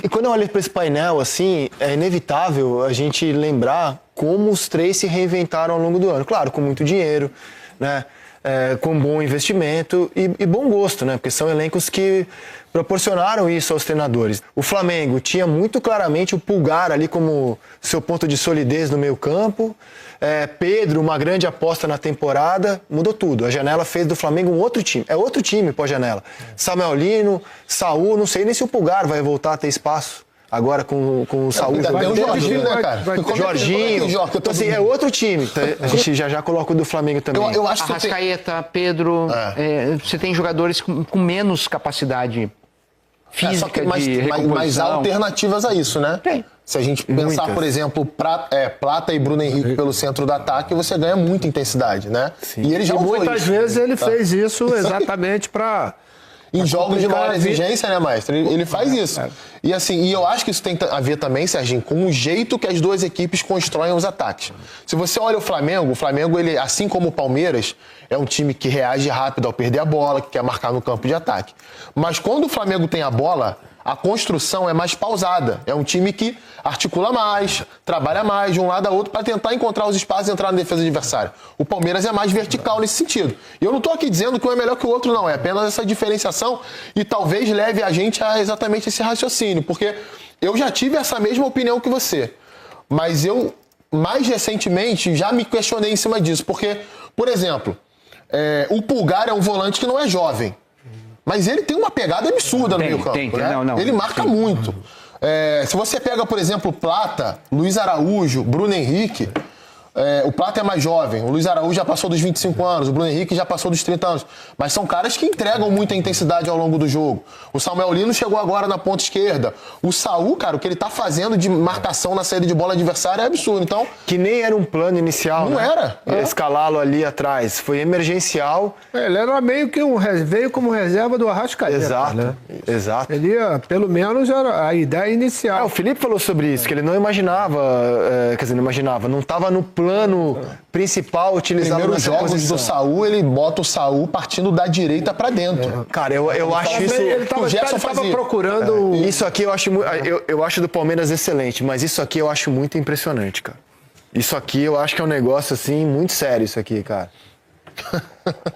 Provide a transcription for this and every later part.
E quando eu olho para esse painel, assim, é inevitável a gente lembrar como os três se reinventaram ao longo do ano. Claro, com muito dinheiro, né? Com bom investimento e bom gosto, né? Porque são elencos que proporcionaram isso aos treinadores. O Flamengo tinha muito claramente o Pulgar ali como seu ponto de solidez no meio-campo. Pedro, uma grande aposta na temporada, mudou tudo. A janela fez do Flamengo um outro time. É outro time pós-janela. Samuel Lino, Saul, não sei nem se o Pulgar vai voltar a ter espaço. Agora com o Saúl. Tem o Jorginho, né, cara? Jorginho. Então, assim, é outro time. A gente já coloca o do Flamengo também. Eu acho que Arrascaeta, Pedro, você tem jogadores com menos capacidade física de recomposição. Mas há alternativas a isso, né? Tem. Se a gente pensar, por exemplo, Plata e Bruno Henrique pelo centro do ataque, você ganha muita intensidade, né? Sim. E ele já muitas vezes ele fez isso exatamente para... Em jogos de maior exigência, né, maestro? Ele faz isso. E assim, eu acho que isso tem a ver também, Serginho, com o jeito que as duas equipes constroem os ataques. Se você olha o Flamengo, ele, assim como o Palmeiras, é um time que reage rápido ao perder a bola, que quer marcar no campo de ataque. Mas quando o Flamengo tem a bola, a construção é mais pausada. É um time que articula mais, trabalha mais de um lado a outro para tentar encontrar os espaços e entrar na defesa adversária. O Palmeiras é mais vertical nesse sentido. E eu não estou aqui dizendo que um é melhor que o outro, não. É apenas essa diferenciação e talvez leve a gente a exatamente esse raciocínio. Porque eu já tive essa mesma opinião que você. Mas eu, mais recentemente, já me questionei em cima disso. Porque, por exemplo, o Pulgar é um volante que não é jovem. Mas ele tem uma pegada absurda no meio-campo, né? Ele marca muito. Se você pega, por exemplo, Plata, Luiz Araújo, Bruno Henrique, o Plata é mais jovem, o Luiz Araújo já passou dos 25 anos, o Bruno Henrique já passou dos 30 anos. Mas são caras que entregam muita intensidade ao longo do jogo. O Samuel Lino chegou agora na ponta esquerda. O Saul, cara, o que ele tá fazendo de marcação na saída de bola adversária é absurdo. Então, que nem era um plano inicial, não era. Escalá-lo ali atrás. Foi emergencial. Ele era meio que veio como reserva do Arrascaeta. Exato, né? Exato. Ele, pelo menos, era a ideia inicial. O Felipe falou sobre isso, que ele não imaginava, não estava no plano principal utilizado nos jogos do Saul, ele bota o Saul partindo da direita pra dentro. Cara, eu acho isso... Ele estava procurando... Isso aqui eu acho do Palmeiras excelente, mas isso aqui eu acho muito impressionante, cara. Isso aqui eu acho que é um negócio, assim, muito sério isso aqui, cara.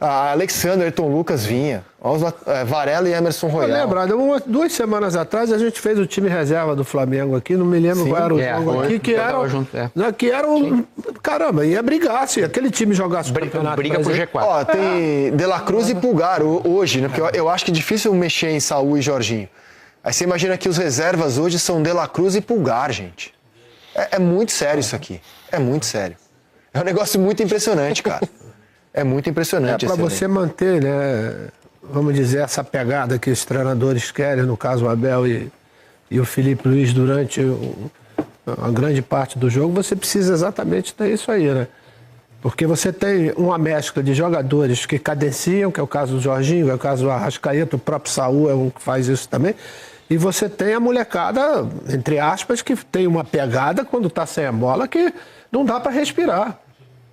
Alexandre, Ayrton Lucas, Vinha, Varela e Emerson Royal. Lembrado, 2 semanas atrás a gente fez o time reserva do Flamengo aqui, não me lembro qual era o jogo aqui, que era caramba, ia brigar, se aquele time jogasse o campeonato. Briga pro G4. Tem De La Cruz e Pulgar hoje, né? Porque eu acho que é difícil mexer em Saul e Jorginho. Aí você imagina que os reservas hoje são De La Cruz e Pulgar, gente. É muito sério isso aqui. É muito sério. É um negócio muito impressionante, cara. É muito impressionante. Para você manter, né, vamos dizer, essa pegada que os treinadores querem, no caso o Abel e o Felipe Luiz, durante a grande parte do jogo, você precisa exatamente ter isso aí, né? Porque você tem uma mescla de jogadores que cadenciam, que é o caso do Jorginho, que é o caso do Arrascaeta, o próprio Saul é um que faz isso também. E você tem a molecada, entre aspas, que tem uma pegada quando está sem a bola que não dá para respirar.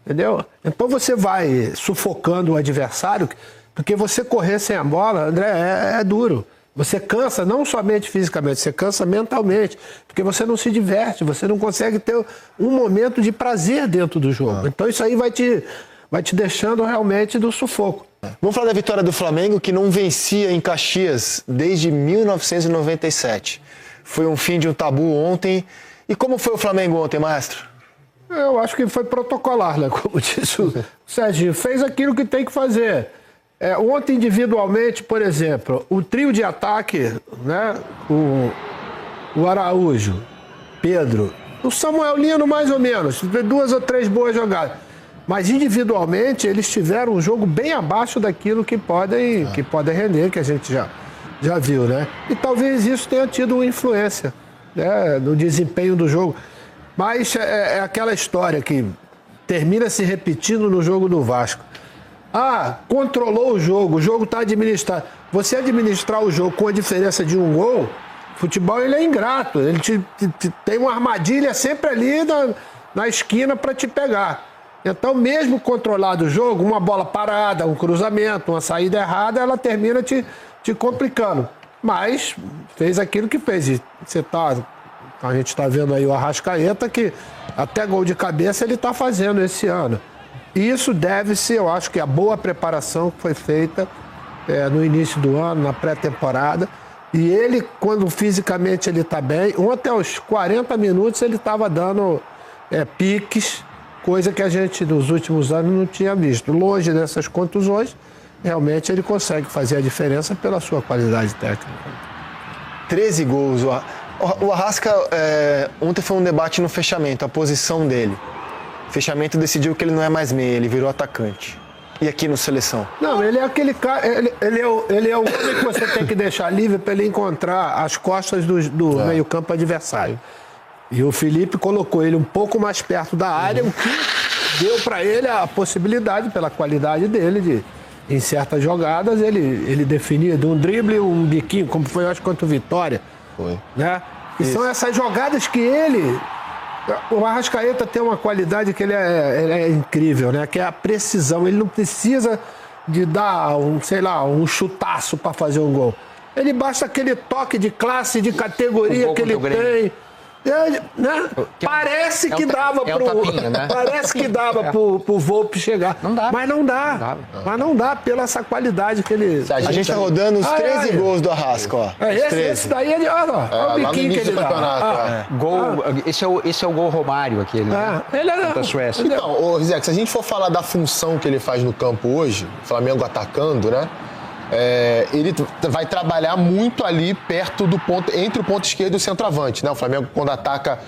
Entendeu? Então você vai sufocando o adversário, porque você correr sem a bola, André, é duro. Você cansa não somente fisicamente, você cansa mentalmente, porque você não se diverte, você não consegue ter um momento de prazer dentro do jogo. Então isso aí vai te deixando realmente do sufoco. Vamos falar da vitória do Flamengo, que não vencia em Caxias desde 1997. Foi um fim de um tabu ontem. E como foi o Flamengo ontem, maestro? Eu acho que foi protocolar, né? Como disse o Serginho, fez aquilo que tem que fazer. Ontem, individualmente, por exemplo, o trio de ataque, né? O Araújo, Pedro, o Samuel Lino, mais ou menos, 2 ou 3 boas jogadas. Mas individualmente eles tiveram um jogo bem abaixo daquilo que podem render, que a gente já viu, né? E talvez isso tenha tido uma influência, né, no desempenho do jogo. Mas é aquela história que termina se repetindo no jogo do Vasco. Controlou o jogo está administrado. Você administrar o jogo com a diferença de um gol, futebol ele é ingrato. Ele tem uma armadilha sempre ali na esquina para te pegar. Então, mesmo controlado o jogo, uma bola parada, um cruzamento, uma saída errada, ela termina te complicando. mas fez aquilo que fez. E a gente está vendo aí o Arrascaeta, que até gol de cabeça ele está fazendo esse ano. Isso deve-se, eu acho que a boa preparação que foi feita no início do ano, na pré-temporada. E ele, quando fisicamente ele está bem, até aos 40 minutos ele estava dando piques, coisa que a gente nos últimos anos não tinha visto. Longe dessas contusões, realmente ele consegue fazer a diferença pela sua qualidade técnica. 13 gols. O Arrasca, ontem foi um debate no fechamento, a posição dele. O fechamento decidiu que ele não é mais meia, ele virou atacante. E aqui no Seleção? Não, ele é aquele cara, ele é o homem que você tem que deixar livre para ele encontrar as costas do meio-campo adversário. E o Felipe colocou ele um pouco mais perto da área, o que deu para ele a possibilidade, pela qualidade dele, em certas jogadas, ele definia de um drible, um biquinho, como foi, eu acho, contra o Vitória. Foi. Né? E são essas jogadas que o Arrascaeta tem uma qualidade que ele é incrível, né? Que é a precisão. Ele não precisa de dar um chutaço para fazer um gol. Ele basta aquele toque de classe, de categoria que ele tem. Né? Parece que dava pro Volpi chegar. Não dá. Mas não dá. Mas não dá pela essa qualidade que ele... A gente tá rodando os 13 gols do Arrasca, ó. Esse daí, olha o biquinho que ele dá. Esse é o gol Romário, aquele. Da Suécia. Então, Rizek, se a gente for falar da função que ele faz no campo hoje, o Flamengo atacando, né? Ele vai trabalhar muito ali perto do ponto, entre o ponto esquerdo e o centroavante, né? O Flamengo, quando ataca,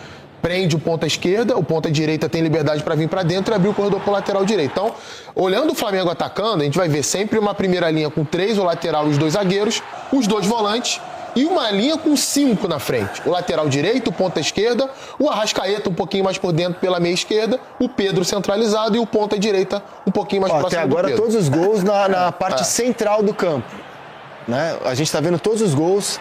prende o ponta esquerda, o ponta direita tem liberdade para vir para dentro e abrir o corredor para o lateral direito. Então, olhando o Flamengo atacando, a gente vai ver sempre uma primeira linha com 3, o lateral e os 2 zagueiros, os 2 volantes e uma linha com 5 na frente. O lateral direito, o ponta esquerda, o Arrascaeta um pouquinho mais por dentro pela meia esquerda, o Pedro centralizado e o ponta direita um pouquinho mais próximo até agora do Pedro. Todos os gols na parte central do campo. Né? A gente está vendo todos os gols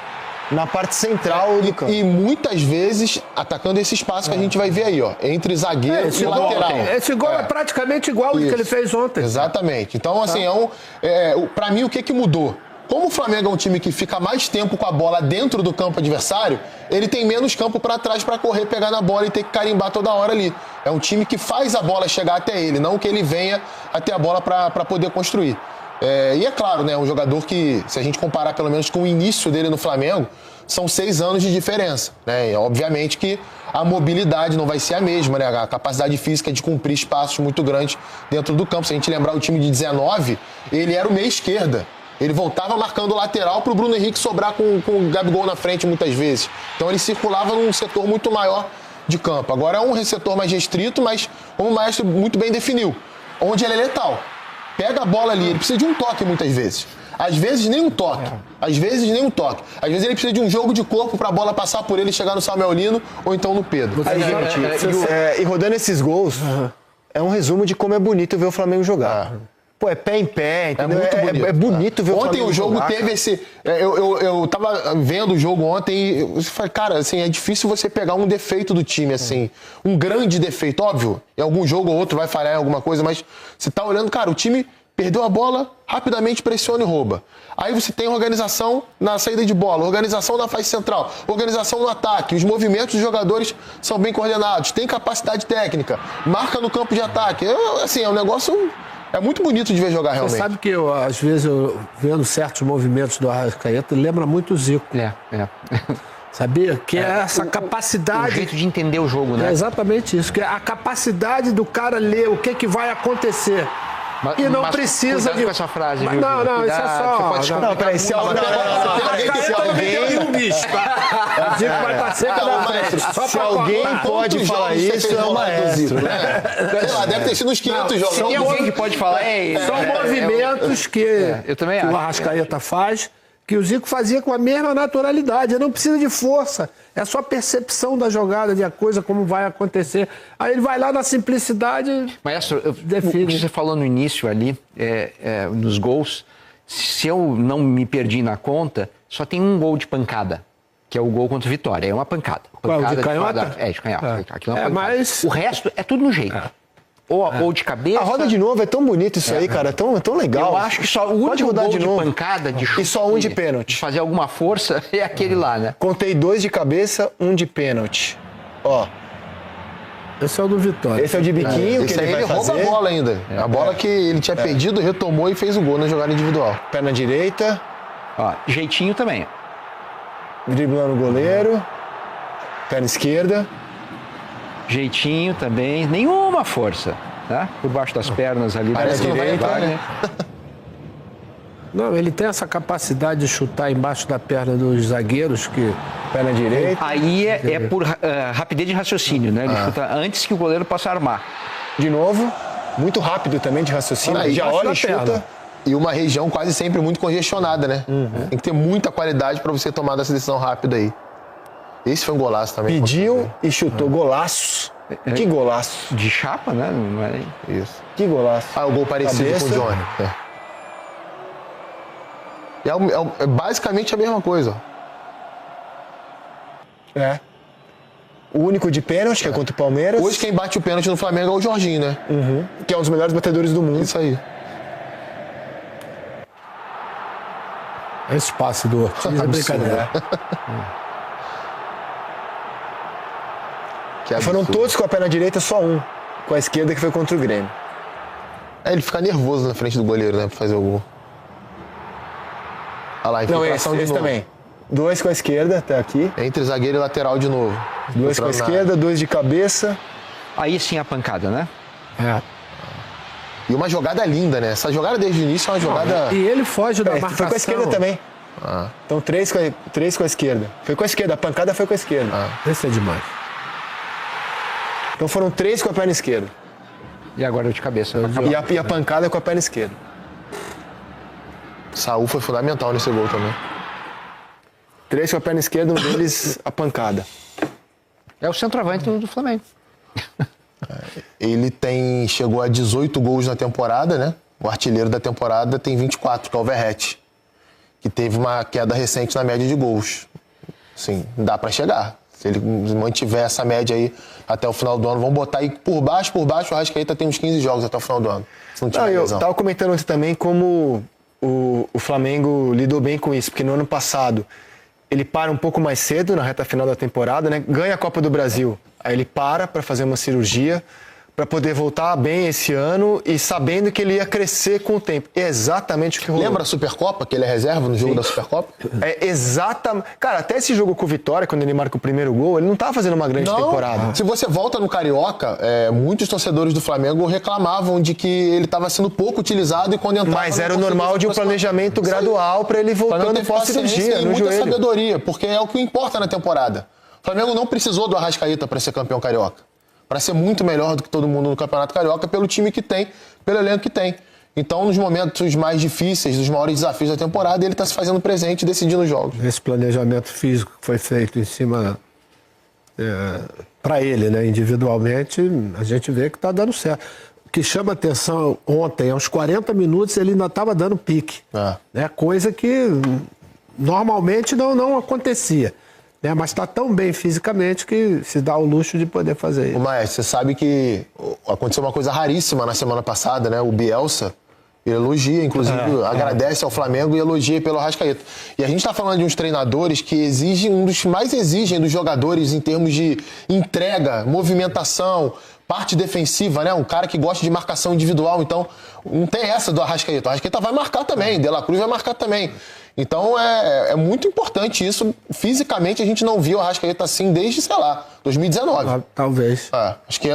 na parte central do campo. E muitas vezes atacando esse espaço que a gente vai ver aí, ó, entre zagueiro e lateral. Esse gol é praticamente igual ao que ele fez ontem. Exatamente. Então, assim, para mim, o que mudou? Como o Flamengo é um time que fica mais tempo com a bola dentro do campo adversário, ele tem menos campo para trás para correr, pegar na bola e ter que carimbar toda hora ali. É um time que faz a bola chegar até ele, não que ele venha até a bola para poder construir. E é claro, né, um jogador que, se a gente comparar pelo menos com o início dele no Flamengo, são 6 anos de diferença. Né? E, obviamente que a mobilidade não vai ser a mesma, né? A capacidade física de cumprir espaços muito grandes dentro do campo. Se a gente lembrar o time de 19, ele era o meia esquerda. Ele voltava marcando o lateral para o Bruno Henrique sobrar com o Gabigol na frente muitas vezes. Então ele circulava num setor muito maior de campo. Agora é um setor mais restrito, mas como o Maestro muito bem definiu, onde ele é letal. Pega a bola ali, ele precisa de um toque muitas vezes. Às vezes nem um toque. Às vezes nem um toque. Às vezes ele precisa de um jogo de corpo para a bola passar por ele e chegar no Samuel Lino ou então no Pedro. Aí, gente, e rodando esses gols, é um resumo de como é bonito ver o Flamengo jogar. Pô, é pé em pé, entendeu? É muito bonito. É bonito ver o Flamengo jogar. Ontem o jogo jogar, teve cara. esse... Eu tava vendo o jogo ontem e eu falei, cara, assim, é difícil você pegar um defeito do time, assim. Um grande defeito, óbvio. Em algum jogo ou outro vai falhar em alguma coisa, mas você tá olhando, cara, o time perdeu a bola, rapidamente pressiona e rouba. Aí você tem organização na saída de bola, organização na faixa central, organização no ataque, os movimentos dos jogadores são bem coordenados, tem capacidade técnica, marca no campo de ataque. Assim, é um negócio... É muito bonito de ver jogar, realmente. Você sabe que, às vezes, vendo certos movimentos do Arrascaeta, lembra muito o Zico. Sabia? Que é essa capacidade... O jeito de entender o jogo, né? É exatamente isso. Que é a capacidade do cara ler o que vai acontecer. E não precisa de... com essa frase, viu? Não, isso é só... Não, peraí, se alguém pode falar isso, é o Maestro. Sei lá, deve ter sido uns 500 jogos. Se tem alguém que pode falar... São movimentos que o Arrascaeta faz, que o Zico fazia com a mesma naturalidade. Não precisa de força. É só percepção da jogada, de a coisa, como vai acontecer. Aí ele vai lá na simplicidade. Maestro, define. O que você falou no início ali, nos gols, se eu não me perdi na conta, só tem um gol de pancada, que é o gol contra o Vitória. É uma pancada. Qual, de canhota? De canhota. Aquilo é uma pancada. Mas... O resto é tudo no jeito. ou de cabeça. A roda de novo é tão bonito isso aí, cara. É tão legal. Eu acho que só o Pode único rodar gol de de novo. pancada, de chute, E só um de pênalti. de fazer alguma força, é aquele lá, né? Contei 2 de cabeça, 1 de pênalti. Ó, Esse é o do Vitória. esse é o de biquinho que Esse aí ele ele vai rouba fazer. a bola ainda. A bola que ele tinha perdido, retomou e fez o gol na jogada individual. Perna direita, Ó, jeitinho também. driblando o goleiro. Perna esquerda. Jeitinho também. Nenhuma força, tá? Por baixo das pernas ali. Parece que não vai direita, entrar, né? Não, ele tem essa capacidade de chutar embaixo da perna dos zagueiros que... Perna direita. Aí é por rapidez de raciocínio, né? Ele chuta antes que o goleiro possa armar. De novo. Muito rápido também de raciocínio. Aí, Já embaixo olha da e chuta. perna. E uma região quase sempre muito congestionada, né? Tem que ter muita qualidade para você tomar essa decisão rápida aí. Esse foi um golaço também. Pediu e chutou. Golaço. Que golaço. De chapa, né? Não é... Isso. Que golaço. Ah, o gol parecido Cabeça. com o Johnny. É basicamente a mesma coisa. É. O único de pênalti, que é contra o Palmeiras. Hoje quem bate o pênalti no Flamengo é o Jorginho, né? Que é um dos melhores batedores do mundo. Isso aí. Esse passe do Ortiz é brincadeira. Que Foram absurdo. todos com a perna direita, só um. Com a esquerda, que foi contra o Grêmio. Ele fica nervoso na frente do goleiro, né? Pra fazer o gol. Olha lá, Não, infiltração de esse novo. também. 2 com a esquerda, até aqui. Entre zagueiro e lateral de novo. 2 com a Infiltrando na esquerda, 2 de cabeça. Aí sim a pancada, né? É. E uma jogada linda, né? Essa jogada desde o início é uma jogada... E ele foge da É, marcação. foi com a esquerda também. Então 3 com a esquerda. Foi com a esquerda, a pancada foi com a esquerda. Esse é demais. Então foram 3 com a perna esquerda. E agora o de cabeça. E a pancada com a perna esquerda. Saúl foi fundamental nesse gol também. 3 com a perna esquerda, um deles a pancada. É o centroavante do Flamengo. Ele chegou a 18 gols na temporada, né? O artilheiro da temporada tem 24, que é o Verratti, que teve uma queda recente na média de gols. Sim, dá pra chegar. Se ele mantiver essa média aí até o final do ano, vamos botar aí por baixo, o Arrascaeta tem uns 15 jogos até o final do ano. Se não tiver Eu lesão. tava comentando ontem também como o Flamengo lidou bem com isso, porque no ano passado ele para um pouco mais cedo na reta final da temporada, né? Ganha a Copa do Brasil. Aí ele para fazer uma cirurgia para poder voltar bem esse ano e sabendo que ele ia crescer com o tempo. É exatamente o que rolou. Lembra a Supercopa, que ele é reserva no jogo da Supercopa? É exatamente. Cara, até esse jogo com o Vitória, quando ele marca o primeiro gol, ele não tá fazendo uma grande temporada. Se você volta no Carioca, muitos torcedores do Flamengo reclamavam de que ele estava sendo pouco utilizado e quando entrava... Mas não era o conseguia normal se de um aproximar. planejamento Isso aí. gradual para ele O Flamengo voltando teve pós-cirurgia paciência e no muita joelho. sabedoria, porque é o que importa na temporada. O Flamengo não precisou do Arrascaeta para ser campeão carioca. Para ser muito melhor do que todo mundo no Campeonato Carioca, pelo time que tem, pelo elenco que tem. Então, nos momentos mais difíceis, nos maiores desafios da temporada, ele está se fazendo presente e decidindo os jogos. Esse planejamento físico que foi feito em cima para ele, né, individualmente, a gente vê que está dando certo. O que chama atenção ontem, aos 40 minutos, ele ainda estava dando pique. Né, coisa que normalmente não acontecia. Né, mas está tão bem fisicamente que se dá o luxo de poder fazer isso. Ô, Maestro, você sabe que aconteceu uma coisa raríssima na semana passada, né? O Bielsa, ele elogia, inclusive, agradece ao Flamengo e elogia pelo Arrascaeta. E a gente está falando de uns treinadores que exigem, um dos que mais exigem dos jogadores em termos de entrega, movimentação, parte defensiva, né? Um cara que gosta de marcação individual. Então, não tem essa do Arrascaeta. O Arrascaeta vai marcar também, De La Cruz vai marcar também. Então, é muito importante isso. Fisicamente, a gente não viu o Arrascaeta assim desde, sei lá, 2019. Talvez. Acho que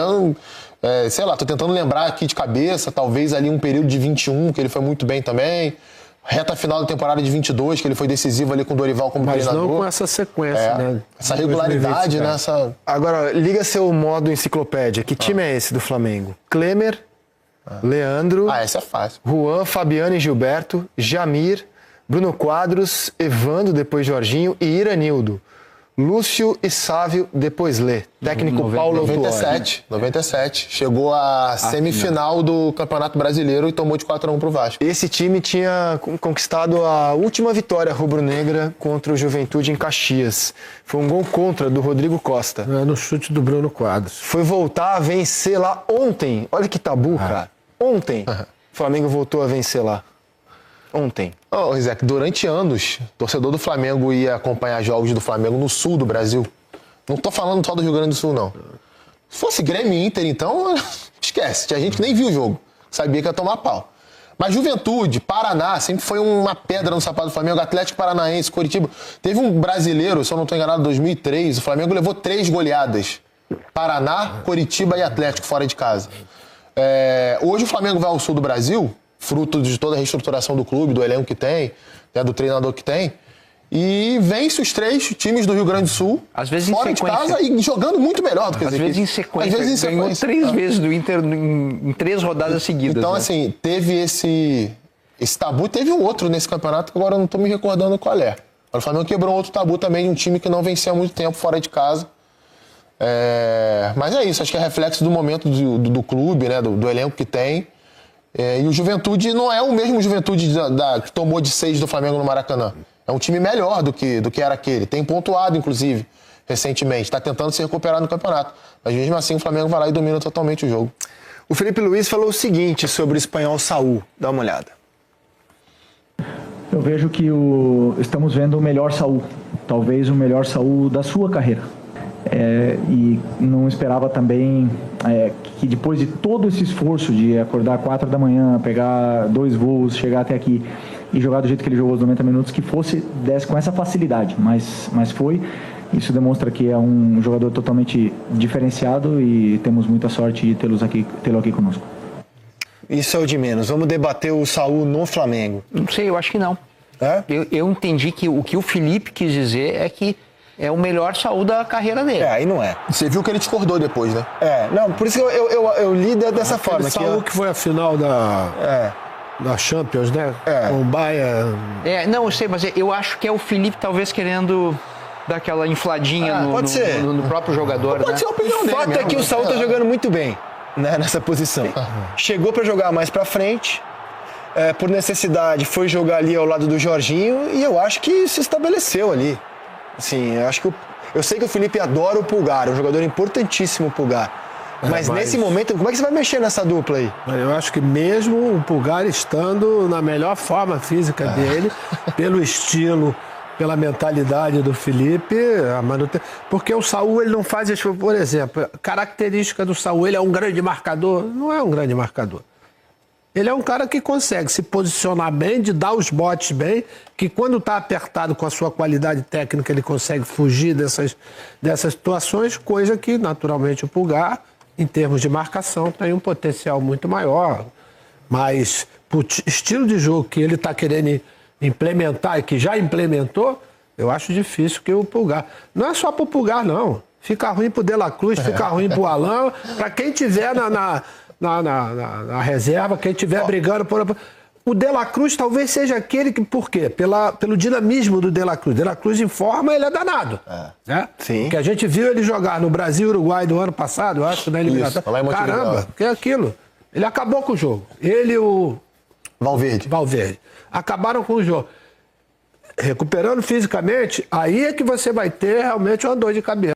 sei lá, tô tentando lembrar aqui de cabeça, talvez ali um período de 21, que ele foi muito bem também. Reta final da temporada de 22, que ele foi decisivo ali com o Dorival como Mas treinador. não com essa sequência, né? Essa regularidade, 2020, né? Essa... Agora, liga seu modo enciclopédia. Que time é esse do Flamengo? Klemer, Leandro, essa é fácil. Juan, Fabiano e Gilberto, Jamir, Bruno Quadros, Evandro, depois Jorginho e Iranildo. Lúcio e Sávio, depois Lê. Técnico Paulo Autuori. 97. Chegou à semifinal do Campeonato Brasileiro e tomou de 4-1 pro Vasco. Esse time tinha conquistado a última vitória rubro-negra contra o Juventude em Caxias. Foi um gol contra do Rodrigo Costa. No chute do Bruno Quadros. Foi voltar a vencer lá ontem. Olha que tabu, cara. Ontem, o Flamengo voltou a vencer lá. Ontem. Rizek, durante anos, o torcedor do Flamengo ia acompanhar jogos do Flamengo no sul do Brasil. Não tô falando só do Rio Grande do Sul, não. Se fosse Grêmio e Inter, então, esquece. A gente nem viu o jogo. Sabia que ia tomar pau. Mas Juventude, Paraná, sempre foi uma pedra no sapato do Flamengo. Atlético Paranaense, Coritiba. Teve um brasileiro, se eu não estou enganado, em 2003. O Flamengo levou 3 goleadas. Paraná, Coritiba e Atlético fora de casa. Hoje o Flamengo vai ao sul do Brasil, fruto de toda a reestruturação do clube, do elenco que tem, do treinador que tem, e vence os 3 times do Rio Grande do Sul, às vezes fora de casa e jogando muito melhor do que as equipes. Às vezes em sequência. Ganhou 3 vezes do Inter em 3 rodadas seguidas. Então, assim, teve esse tabu, teve um outro nesse campeonato que agora eu não estou me recordando qual é. O Flamengo quebrou outro tabu também de um time que não vencia há muito tempo fora de casa. Mas é isso, acho que é reflexo do momento do clube, né, do elenco que tem. E o Juventude não é o mesmo Juventude que tomou de 6 do Flamengo no Maracanã. É um time melhor do que era aquele. Tem pontuado, inclusive, recentemente. Está tentando se recuperar no campeonato. Mas mesmo assim o Flamengo vai lá e domina totalmente o jogo. O Felipe Luiz falou o seguinte sobre o espanhol Saúl. Dá uma olhada. Eu vejo que estamos vendo o melhor Saúl. Talvez o melhor Saúl da sua carreira. E não esperava também que depois de todo esse esforço de acordar 4 da manhã, pegar 2 voos, chegar até aqui e jogar do jeito que ele jogou os 90 minutos, que desse com essa facilidade, mas foi. Isso demonstra que é um jogador totalmente diferenciado e temos muita sorte de tê-lo aqui conosco. Isso é o de menos. Vamos debater o Saúl no Flamengo. Não sei, eu acho que não. Eu entendi que o que o Felipe quis dizer é que é o melhor Saúl da carreira dele. Aí não é. Você viu que ele discordou depois, né? Não, por isso que eu li dessa forma. Saúl que foi a final da Champions, né? Com o Bayern. Não, eu sei, mas eu acho que é o Felipe talvez querendo dar aquela infladinha no próprio jogador. Pode ser a opinião dele. O fato é que o Saúl tá jogando muito bem, né, nessa posição. Chegou para jogar mais para frente, por necessidade foi jogar ali ao lado do Jorginho e eu acho que se estabeleceu ali. Assim, eu sei que o Felipe adora o Pulgar, é um jogador importantíssimo o Pulgar. Mas nesse momento, como é que você vai mexer nessa dupla aí? Eu acho que mesmo o Pulgar estando na melhor forma física dele, pelo estilo, pela mentalidade do Felipe, porque o Saúl ele não faz isso, por exemplo, a característica do Saúl, ele é um grande marcador, não é um grande marcador. Ele é um cara que consegue se posicionar bem, de dar os botes bem, que quando está apertado com a sua qualidade técnica, ele consegue fugir dessas situações, coisa que, naturalmente, o Pulgar, em termos de marcação, tem um potencial muito maior. Mas, o estilo de jogo que ele está querendo implementar e que já implementou, eu acho difícil que o Pulgar... Não é só para o Pulgar, não. Fica ruim para o De La Cruz, fica ruim para o Alain, para quem tiver na reserva, quem estiver brigando por... O De La Cruz talvez seja aquele que... Por quê? Pelo dinamismo do De La Cruz. De La Cruz em forma, ele é danado. Né? Sim. Porque a gente viu ele jogar no Brasil e Uruguai do ano passado, eu acho, na eliminatória. Caramba, que é aquilo. Ele acabou com o jogo. Ele e o... Valverde. Acabaram com o jogo. Recuperando fisicamente, aí é que você vai ter realmente uma dor de cabeça.